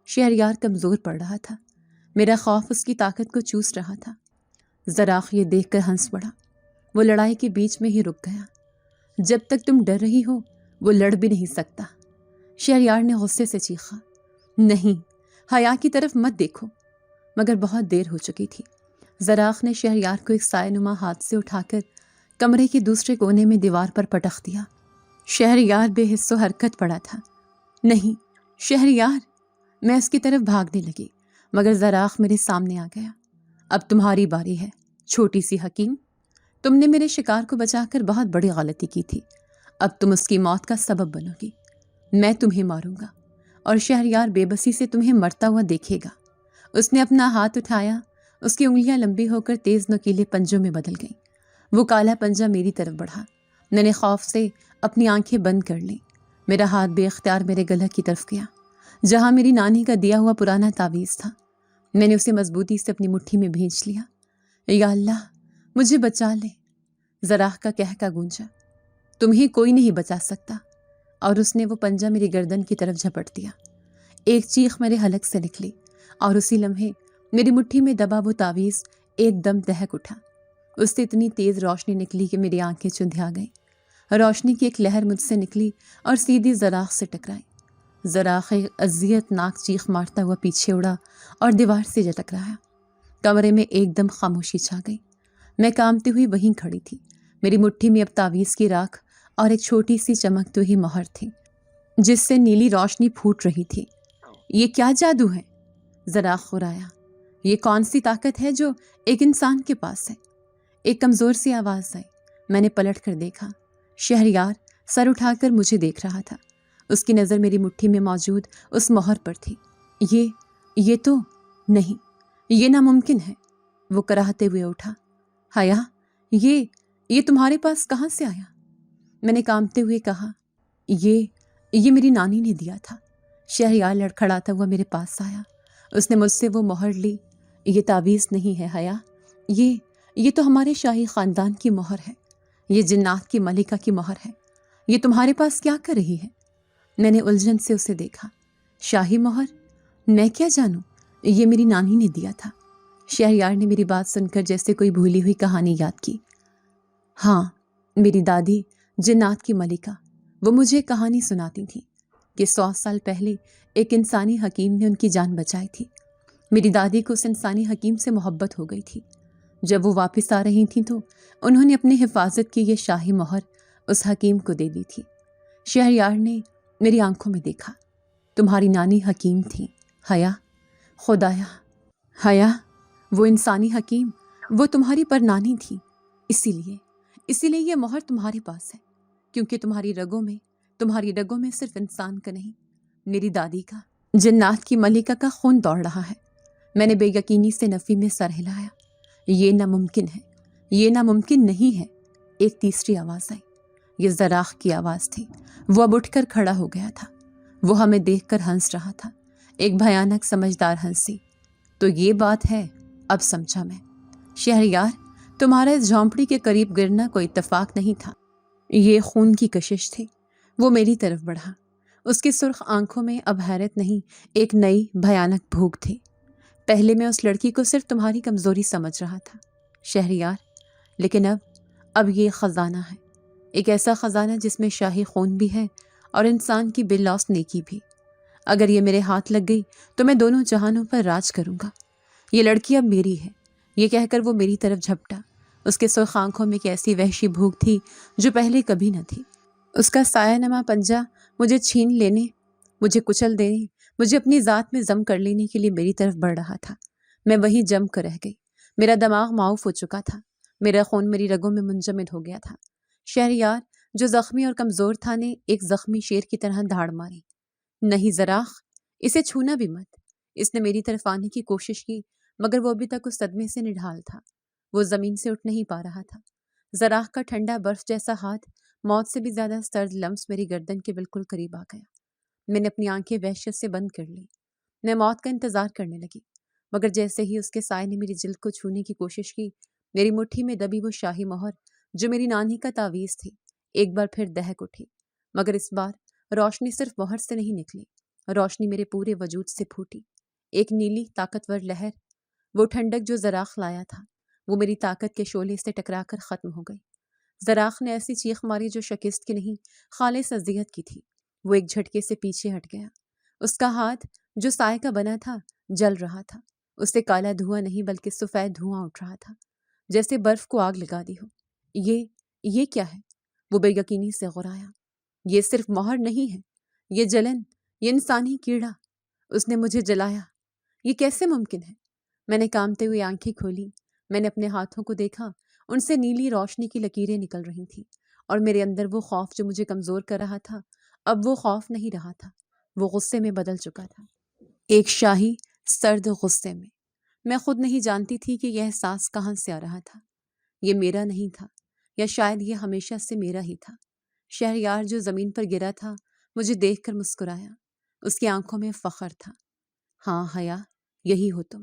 شہریار کمزور پڑ رہا تھا، میرا خوف اس کی طاقت کو چوس رہا تھا۔ زراخ یہ دیکھ کر ہنس پڑا، وہ لڑائی کے بیچ میں ہی رک گیا۔ جب تک تم ڈر رہی ہو وہ لڑ بھی نہیں سکتا، شہریار نے غصے سے چیخا۔ نہیں، حیا کی طرف مت دیکھو، مگر بہت دیر ہو چکی تھی۔ زراخ نے شہریار کو ایک سائے نما ہاتھ سے اٹھا کر کمرے کے دوسرے کونے میں دیوار پر پٹخ دیا۔ شہریار بے حس و حرکت پڑا تھا۔ نہیں شہریار، میں اس کی طرف بھاگنے لگی، مگر زراخ میرے سامنے آ گیا۔ اب تمہاری باری ہے چھوٹی سی حکیم، تم نے میرے شکار کو بچا کر بہت بڑی غلطی کی تھی، اب تم اس کی موت کا سبب بنو گی۔ میں تمہیں ماروں گا اور شہریار بے بسی سے تمہیں مرتا ہوا دیکھے گا۔ اس نے اپنا ہاتھ اٹھایا، اس کی انگلیاں لمبی ہو کر تیز نوکیلے پنجوں میں بدل گئیں۔ وہ کالا پنجہ میری طرف بڑھا، میں نے خوف سے اپنی آنکھیں بند کر لیں۔ میرا ہاتھ بے اختیار میرے گلے کی طرف گیا، جہاں میری نانی کا دیا ہوا پرانا تعویذ تھا۔ میں نے اسے مضبوطی سے اپنی مٹھی میں بھینچ لیا۔ یا اللہ مجھے بچا لے، زراخ کا کہکا گونجا۔ تمہیں کوئی نہیں بچا سکتا، اور اس نے وہ پنجہ میری گردن کی طرف جھپٹ دیا۔ ایک چیخ میرے حلق سے نکلی، اور اسی لمحے میری مٹھی میں دبا وہ تعویذ ایک دم دہک اٹھا۔ اس سے اتنی تیز روشنی نکلی کہ میری آنکھیں چندھیا گئیں۔ روشنی کی ایک لہر مجھ سے نکلی اور سیدھی زراخ سے ٹکرائی۔ زراخ ایک اذیت ناک چیخ مارتا ہوا پیچھے اڑا اور دیوار سے جا ٹکرایا۔ کمرے میں ایک دم خاموشی چھا گئی۔ میں کانپتی ہوئی وہیں کھڑی تھی، میری مٹھی میں اب تعویذ کی راکھ اور ایک چھوٹی سی چمکتی ہوئی مہر تھی، جس سے نیلی روشنی پھوٹ رہی تھی۔ یہ کیا جادو ہے؟ زراخ غرایا۔ یہ کون سی طاقت ہے جو ایک انسان کے پاس ہے؟ ایک کمزور سی آواز آئی۔ میں نے پلٹ کر دیکھا، شہریار سر اٹھا کر مجھے دیکھ رہا تھا۔ اس کی نظر میری مٹھی میں موجود اس مہر پر تھی۔ یہ تو نہیں، یہ ناممکن ہے، وہ کراہتے ہوئے اٹھا۔ حیا، یہ تمہارے پاس کہاں سے آیا؟ میں نے کانپتے ہوئے کہا، یہ میری نانی نے دیا تھا۔ شہریار لڑکھڑاتا ہوا میرے پاس آیا، اس نے مجھ سے وہ مہر لی۔ یہ تعویذ نہیں ہے حیا، یہ تو ہمارے شاہی خاندان کی مہر ہے، یہ جنات کی ملکہ کی مہر ہے۔ یہ تمہارے پاس کیا کر رہی ہے؟ میں نے الجھن سے اسے دیکھا۔ شاہی مہر؟ میں کیا جانوں، یہ میری نانی نے دیا تھا۔ شہریار نے میری بات سن کر جیسے کوئی بھولی ہوئی کہانی یاد کی۔ ہاں، میری دادی جنات کی ملکہ، وہ مجھے کہانی سناتی تھی کہ 100 سال پہلے ایک انسانی حکیم نے ان کی جان بچائی تھی۔ میری دادی کو اس انسانی حکیم سے محبت ہو گئی تھی۔ جب وہ واپس آ رہی تھیں تو انہوں نے اپنی حفاظت کی یہ شاہی مہر اس حکیم کو دے دی تھی۔ شہریار نے میری آنکھوں میں دیکھا۔ تمہاری نانی حکیم تھی حیا؟ خدایا حیا، وہ انسانی حکیم، وہ تمہاری پرنانی تھی، اسی لیے یہ مہر تمہارے پاس ہے، کیونکہ تمہاری رگوں میں صرف انسان کا نہیں، میری دادی کا، جنات کی ملکہ کا خون دوڑ رہا ہے۔ میں نے بے یقینی سے نفی میں سر ہلایا۔ یہ ناممکن ہے، یہ ناممکن نہیں ہے۔ ایک تیسری آواز آئی، یہ زراخ کی آواز تھی۔ وہ اب اٹھ کر کھڑا ہو گیا تھا، وہ ہمیں دیکھ کر ہنس رہا تھا، ایک بھیانک سمجھدار ہنسی۔ تو یہ بات ہے، اب سمجھا میں۔ شہریار، تمہارا اس جھونپڑی کے قریب گرنا کوئی اتفاق نہیں تھا، یہ خون کی کشش تھی۔ وہ میری طرف بڑھا، اس کی سرخ آنکھوں میں اب حیرت نہیں، ایک نئی بھیانک بھوک تھی۔ پہلے میں اس لڑکی کو صرف تمہاری کمزوری سمجھ رہا تھا شہریار، لیکن اب یہ خزانہ ہے، ایک ایسا خزانہ جس میں شاہی خون بھی ہے اور انسان کی باللوث نیکی بھی۔ اگر یہ میرے ہاتھ لگ گئی تو میں دونوں جہانوں پر راج کروں گا۔ یہ لڑکی اب میری ہے، یہ کہہ کر وہ میری طرف جھپٹا۔ اس کے سرخ آنکھوں میں ایک ایسی وحشی بھوک تھی جو پہلے کبھی نہ تھی۔ اس کا سایہ نما پنجہ مجھے چھین لینے، مجھے کچل دینے، مجھے اپنی ذات میں ضم کر لینے کے لیے میری طرف بڑھ رہا تھا۔ میں وہیں جم کر رہ گئی، میرا دماغ معاف ہو چکا تھا، میرا خون میری رگوں میں منجمد ہو گیا تھا۔ شہریار، جو زخمی اور کمزور تھا، نے ایک زخمی شیر کی طرح دھاڑ ماری۔ نہیں زراخ، اسے چھونا بھی مت۔ اس نے میری طرف آنے کی کوشش کی، مگر وہ ابھی تک اس صدمے سے نڈھال تھا۔ وہ زمین سے اٹھ نہیں پا رہا تھا۔ زراخ کا ٹھنڈا برف جیسا ہاتھ موت سے بھی زیادہ سرد لمس میری گردن کے بالکل قریب آ گیا۔ میں نے اپنی آنکھیں وحشت سے بند کر لی۔ میں موت کا انتظار کرنے لگی، مگر جیسے ہی اس کے سائے نے میری جلد کو چھونے کی کوشش کی، میری مٹھی میں دبی وہ شاہی مہر جو میری نانی کا تعویذ تھی ایک بار پھر دہک اٹھی، مگر اس بار روشنی صرف مہر سے نہیں نکلی، روشنی میرے پورے وجود سے پھوٹی۔ ایک نیلی طاقتور لہر، وہ ٹھنڈک جو زراخ لایا تھا، وہ میری طاقت کے شعلے سے ٹکرا کر ختم ہو گئی۔ زراخ نے ایسی چیخ ماری جو شکست کی نہیں، خالص اذیت کی تھی۔ وہ ایک جھٹکے سے پیچھے ہٹ گیا۔ اس کا ہاتھ جو سائے کا بنا تھا جل رہا تھا، اس سے کالا دھواں نہیں بلکہ سفید دھواں اٹھ رہا تھا، جیسے برف کو آگ لگا دی ہو۔ یہ کیا ہے؟ وہ بے یقینی سے غرایا۔ یہ صرف مہر نہیں ہے، یہ جلن، یہ انسانی کیڑا، اس نے مجھے جلایا۔ یہ کیسے ممکن ہے؟ میں نے کانپتے ہوئے آنکھیں کھولی۔ میں نے اپنے ہاتھوں کو دیکھا، ان سے نیلی روشنی کی لکیریں نکل رہی تھیں، اور میرے اندر وہ خوف جو مجھے کمزور کر رہا تھا اب وہ خوف نہیں رہا تھا، وہ غصے میں بدل چکا تھا، ایک شاہی سرد غصے میں۔ میں خود نہیں جانتی تھی کہ یہ احساس کہاں سے آ رہا تھا۔ یہ میرا نہیں تھا، یا شاید یہ ہمیشہ سے میرا ہی تھا۔ شہریار جو زمین پر گرا تھا مجھے دیکھ کر مسکرایا، اس کی آنکھوں میں فخر تھا۔ ہاں حیا، یہی ہو تم،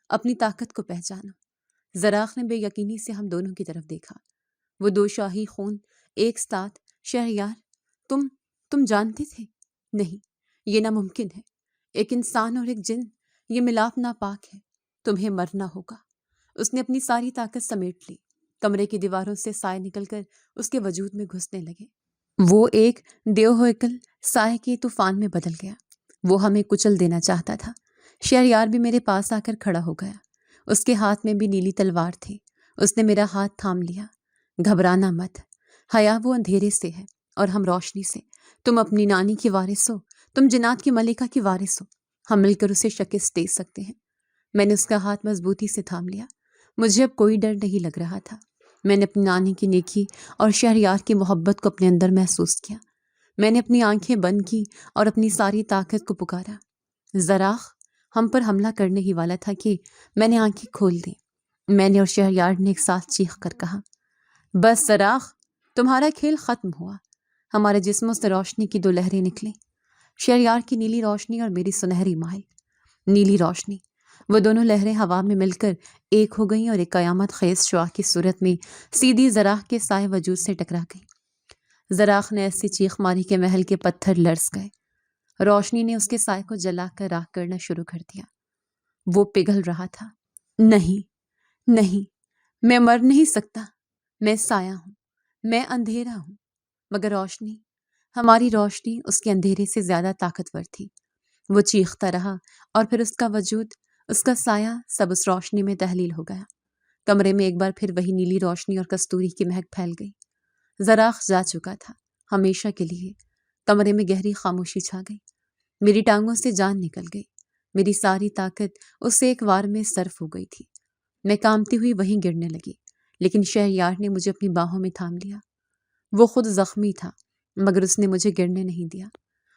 اپنی طاقت کو پہچانو۔ زراخ نے بے یقینی سے ہم دونوں کی طرف دیکھا۔ وہ دو شاہی خون ایک ساتھ۔ شہریار، تم جانتے تھے؟ نہیں، یہ ناممکن ہے۔ ایک انسان اور ایک جن، یہ ملاپ ناپاک ہے، تمہیں مرنا ہوگا۔ اس نے اپنی ساری طاقت سمیٹ لی۔ کمرے کی دیواروں سے سائے نکل کر اس کے وجود میں گھسنے لگے۔ وہ ایک دیوہوکل سائے کے طوفان میں بدل گیا۔ وہ ہمیں کچل دینا چاہتا تھا۔ شہریار بھی میرے پاس آ کر کھڑا ہو گیا۔ اس کے ہاتھ میں بھی نیلی تلوار تھی۔ اس نے میرا ہاتھ تھام لیا۔ گھبرانا مت، حیا وہ اندھیرے سے ہے اور ہم روشنی سے۔ تم اپنی نانی کی وارث ہو، تم جنات کی ملکہ کی وارث ہو، ہم مل کر اسے شکست دے سکتے ہیں۔ میں نے اس کا ہاتھ مضبوطی سے تھام لیا۔ مجھے اب کوئی ڈر نہیں لگ رہا تھا۔ میں نے اپنی نانی کی نیکی اور شہریار کی محبت کو اپنے اندر محسوس کیا۔ میں نے اپنی آنکھیں بند کی اور اپنی ساری طاقت کو پکارا۔ زراخ ہم پر حملہ کرنے ہی والا تھا کہ میں نے آنکھیں کھول دیں۔ میں نے اور شہریار نے ایک ساتھ چیخ کر کہا، بس زراخ، تمہارا کھیل ختم ہوا۔ ہمارے جسموں سے روشنی کی دو لہریں نکلیں، شہریار کی نیلی روشنی اور میری سنہری مائل۔ نیلی روشنی، وہ دونوں لہریں ہوا میں مل کر ایک ہو گئیں اور ایک قیامت خیز شعاع کی صورت میں سیدھی زراخ کے سائے وجود سے ٹکرا گئی۔ زراخ نے ایسی چیخ ماری کہ محل کے پتھر لرز گئے۔ روشنی نے اس کے سائے کو جلا کر راکھ کرنا شروع کر دیا۔ وہ پگھل رہا تھا۔ نہیں، میں مر نہیں سکتا۔ میں سایہ ہوں، میں اندھیرا ہوں، مگر روشنی، ہماری روشنی اس کے اندھیرے سے زیادہ طاقتور تھی۔ وہ چیختا رہا اور پھر اس کا وجود، اس کا سایہ سب اس روشنی میں تحلیل ہو گیا۔ کمرے میں ایک بار پھر وہی نیلی روشنی اور کستوری کی مہک پھیل گئی۔ زراخ جا چکا تھا، ہمیشہ کے لیے۔ کمرے میں گہری خاموشی چھا گئی۔ میری ٹانگوں سے جان نکل گئی۔ میری ساری طاقت اس ایک وار میں صرف ہو گئی تھی۔ میں کانپتی ہوئی وہیں گرنے لگی، لیکن شہریار نے مجھے اپنی باہوں میں تھام لیا۔ وہ خود زخمی تھا، مگر اس نے مجھے گرنے نہیں دیا۔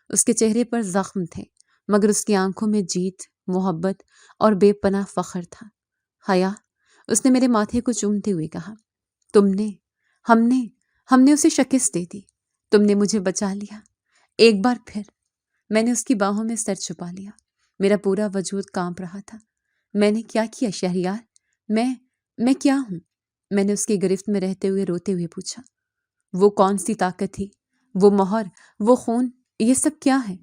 اس کے چہرے پر زخم تھے، مگر اس کی آنکھوں میں جیت، محبت اور بے پناہ فخر تھا۔ حیا، اس نے میرے ماتھے کو چومتے ہوئے کہا، ہم نے اسے شکست دے دی، تم نے مجھے بچا لیا۔ ایک بار پھر میں نے اس کی باہوں میں سر چھپا لیا۔ میرا پورا وجود کانپ رہا تھا۔ میں نے کیا کیا شہریار؟ میں کیا ہوں؟ میں نے اس کی گرفت میں رہتے ہوئے روتے ہوئے پوچھا۔ وہ کون سی طاقت تھی؟ وہ مہر، وہ خون، یہ سب کیا ہے؟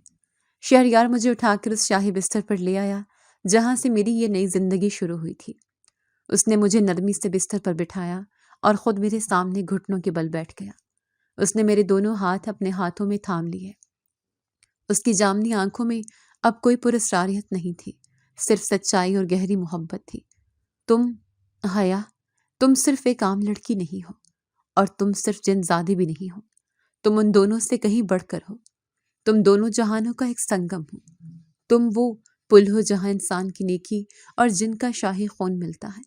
شہریار مجھے اٹھا کر اس شاہی بستر پر لے آیا جہاں سے میری یہ نئی زندگی شروع ہوئی تھی۔ اس نے مجھے نرمی سے بستر پر بٹھایا اور خود میرے سامنے گھٹنوں کے بل بیٹھ گیا۔ اس نے میرے دونوں ہاتھ اپنے ہاتھوں میں تھام لیے۔ اس کی جامنی آنکھوں میں اب کوئی پراسراریت نہیں تھی، صرف سچائی اور گہری محبت تھی۔ حیا، تم صرف ایک عام لڑکی نہیں ہو، اور تم صرف جن زادی بھی نہیں ہو، تم ان دونوں سے کہیں بڑھ کر ہو۔ تم دونوں جہانوں کا ایک سنگم ہو۔ تم وہ پل ہو جہاں انسان کی نیکی اور جن کا شاہی خون ملتا ہے۔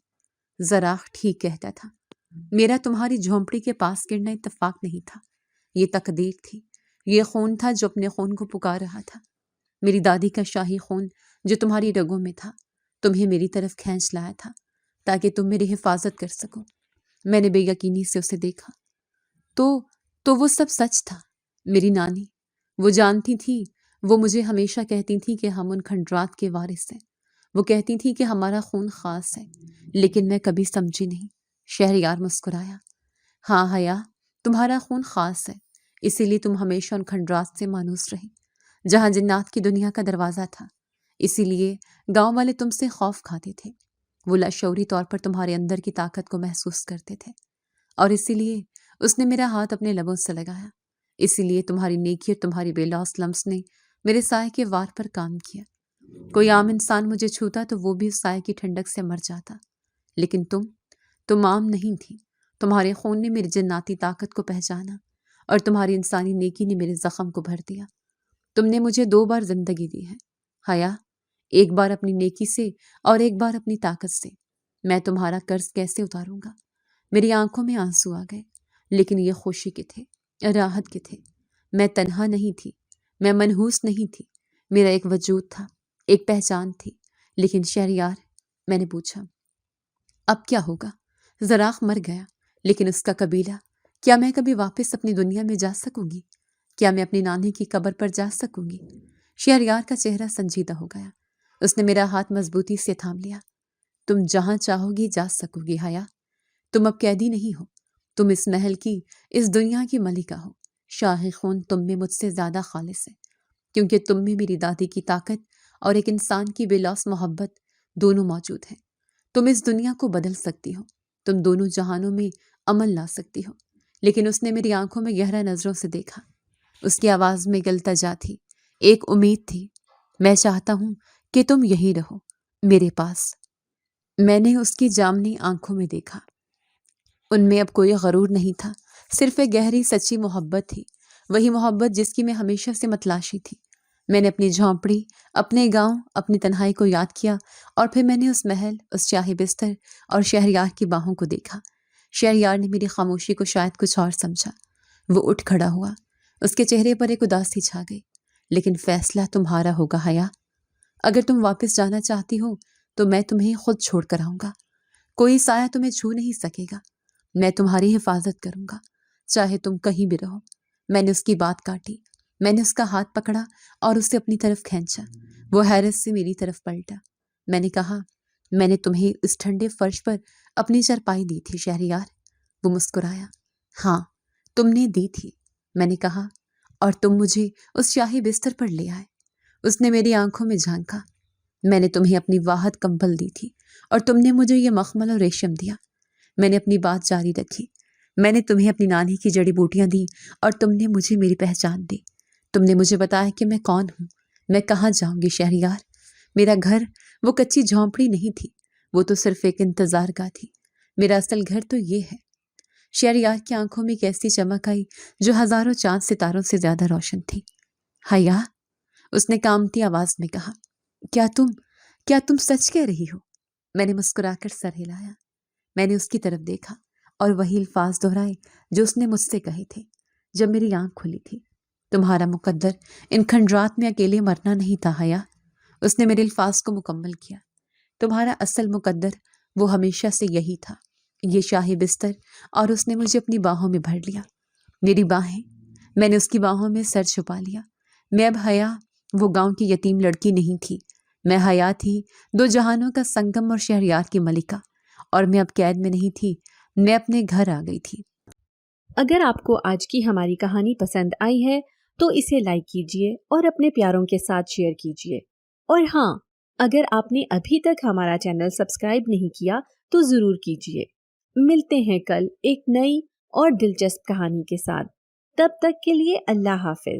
زراخ ٹھیک کہتا تھا۔ میرا تمہاری جھونپڑی کے پاس گرنا اتفاق نہیں تھا، یہ تقدیر تھی۔ یہ خون تھا جو اپنے خون کو پکار رہا تھا۔ میری دادی کا شاہی خون جو تمہاری رگوں میں تھا، تمہیں میری طرف کھینچ لایا تھا۔ تاکہ تم میری حفاظت کر سکو۔ میں نے بے یقینی سے اسے دیکھا تو وہ سب سچ تھا۔ میری نانی، وہ جانتی تھی، وہ مجھے ہمیشہ کہتی تھی کہ ہم ان کھنڈرات کے وارث ہیں۔ وہ کہتی تھی کہ ہمارا خون خاص ہے، لیکن میں کبھی سمجھی نہیں۔ شہریار مسکرایا۔ ہاں حیا، تمہارا خون خاص ہے، اسی لیے تم ہمیشہ ان کھنڈرات سے مانوس رہی جہاں جنات کی دنیا کا دروازہ تھا۔ اسی لیے گاؤں والے تم سے خوف کھاتے تھے۔ وہ لاشعوری طور پر تمہارے اندر کی طاقت کو محسوس کرتے تھے، اور اسی لیے اس نے میرا ہاتھ اپنے لبوں سے لگایا۔ اسی لیے تمہاری نیکی اور تمہاری بے لوث لمس نے میرے سائے کے وار پر کام کیا۔ کوئی عام انسان مجھے چھوتا تو وہ بھی اس سائے کی ٹھنڈک سے مر جاتا، لیکن تم عام نہیں تھی۔ تمہارے خون نے میری جناتی طاقت کو پہچانا، اور تمہاری انسانی نیکی نے میرے زخم کو بھر دیا۔ تم نے مجھے 2 بار زندگی دی ہے حیا، ایک بار اپنی نیکی سے اور ایک بار اپنی طاقت سے۔ میں تمہارا قرض کیسے اتاروں گا؟ میری آنکھوں میں آنسو آ گئے، لیکن یہ خوشی کے تھے، راحت کے تھے۔ میں تنہا نہیں تھی، میں منحوس نہیں تھی۔ میرا ایک وجود تھا، ایک پہچان تھی۔ لیکن شہریار، میں نے پوچھا، اب کیا ہوگا؟ زراق مر گیا، لیکن اس کا قبیلہ، کیا میں کبھی واپس اپنی دنیا میں جا سکوں گی؟ کیا میں اپنی نانی کی قبر پر جا سکوں گی؟ شہریار کا چہرہ سنجیدہ ہو گیا۔ اس نے میرا ہاتھ مضبوطی سے تھام لیا۔ تم جہاں چاہو گی جا سکو گی حیا۔ تم اب قیدی نہیں ہو، تم اس محل کی، اس دنیا کی ملکہ ہو۔ شاہی خون تم میں مجھ سے زیادہ خالص ہے، کیونکہ تم میں میری دادی کی طاقت اور ایک انسان کی بے لوث محبت دونوں موجود ہیں۔ تم اس دنیا کو بدل سکتی ہو، تم دونوں جہانوں میں امن لا سکتی ہو۔ لیکن اس نے میری آنکھوں میں گہرا نظروں سے دیکھا۔ اس کی آواز میں التجا تھی، ایک امید تھی۔ میں چاہتا ہوں کہ تم یہی رہو، میرے پاس۔ میں نے اس کی جامنی آنکھوں میں دیکھا۔ ان میں اب کوئی غرور نہیں تھا، صرف ایک گہری سچی محبت تھی، وہی محبت جس کی میں ہمیشہ سے متلاشی تھی۔ میں نے اپنی جھونپڑی، اپنے گاؤں، اپنی تنہائی کو یاد کیا، اور پھر میں نے اس محل، اس شاہی بستر اور شہریار کی باہوں کو دیکھا۔ شہریار نے میری خاموشی کو شاید کچھ اور سمجھا۔ وہ اٹھ کھڑا ہوا، اس کے چہرے پر ایک اداسی چھا گئی۔ لیکن فیصلہ تمہارا ہوگا حیا۔ اگر تم واپس جانا چاہتی ہو تو میں تمہیں خود چھوڑ کر آؤں گا۔ کوئی سایہ تمہیں چھو نہیں سکے گا۔ میں تمہاری حفاظت کروں گا، چاہے تم کہیں بھی رہو۔ میں نے اس کی بات کاٹی۔ میں نے اس کا ہاتھ پکڑا اور اسے اپنی طرف کھینچا۔ وہ حیرت سے میری طرف پلٹا۔ میں نے کہا، میں نے تمہیں اس ٹھنڈے فرش پر اپنی چرپائی دی تھی شہریار۔ وہ مسکرایا۔ ہاں، تم نے دی تھی، میں نے کہا، اور تم مجھے اس شاہی بستر پر لے آئے۔ اس نے میری آنکھوں میں جھانکا۔ میں نے تمہیں اپنی واحد کمبل دی تھی، اور تم نے مجھے یہ مخمل اور ریشم دیا۔ میں نے اپنی بات جاری رکھی۔ میں نے تمہیں اپنی نانی کی جڑی بوٹیاں دی، اور تم نے مجھے میری پہچان دی۔ تم نے مجھے بتایا کہ میں کون ہوں، میں کہاں جاؤں گی شہریار۔ میرا گھر وہ کچی جھونپڑی نہیں تھی، وہ تو صرف ایک انتظار گاہ تھی۔ میرا اصل گھر تو یہ ہے۔ شہریار کی آنکھوں میں ایک ایسی چمک آئی جو ہزاروں چاند ستاروں سے زیادہ روشن تھی۔ حیا، اس نے کامتی آواز میں کہا، کیا تم سچ کہہ رہی ہو؟ میں نے مسکرا کر سر ہلایا۔ میں نے اس کی طرف دیکھا اور وہی الفاظ دہرائے جو اس نے مجھ سے کہے تھے جب میری آنکھ کھلی تھی۔ تمہارا مقدر ان کھنڈرات میں اکیلے مرنا نہیں تھا حیا۔ اس نے میرے الفاظ کو مکمل کیا۔ تمہارا اصل مقدر وہ ہمیشہ سے یہی تھا، یہ شاہی بستر، اور اس نے مجھے اپنی باہوں میں بھر لیا۔ میری باہیں، میں نے اس کی باہوں میں سر چھپا لیا۔ میں اب حیا وہ گاؤں کی یتیم لڑکی نہیں تھی، میں حیا تھی، 2 جہانوں کا سنگم اور شہریار کی ملکہ۔ اور میں اب قید میں نہیں تھی، میں اپنے گھر آ گئی تھی۔ اگر آپ کو آج کی ہماری کہانی پسند آئی ہے تو اسے لائک کیجیے اور اپنے پیاروں کے ساتھ شیئر کیجیے۔ اور ہاں، اگر آپ نے ابھی تک ہمارا چینل سبسکرائب نہیں کیا تو ضرور کیجیے۔ ملتے ہیں کل ایک نئی اور دلچسپ کہانی کے ساتھ۔ تب تک کے لیے اللہ حافظ۔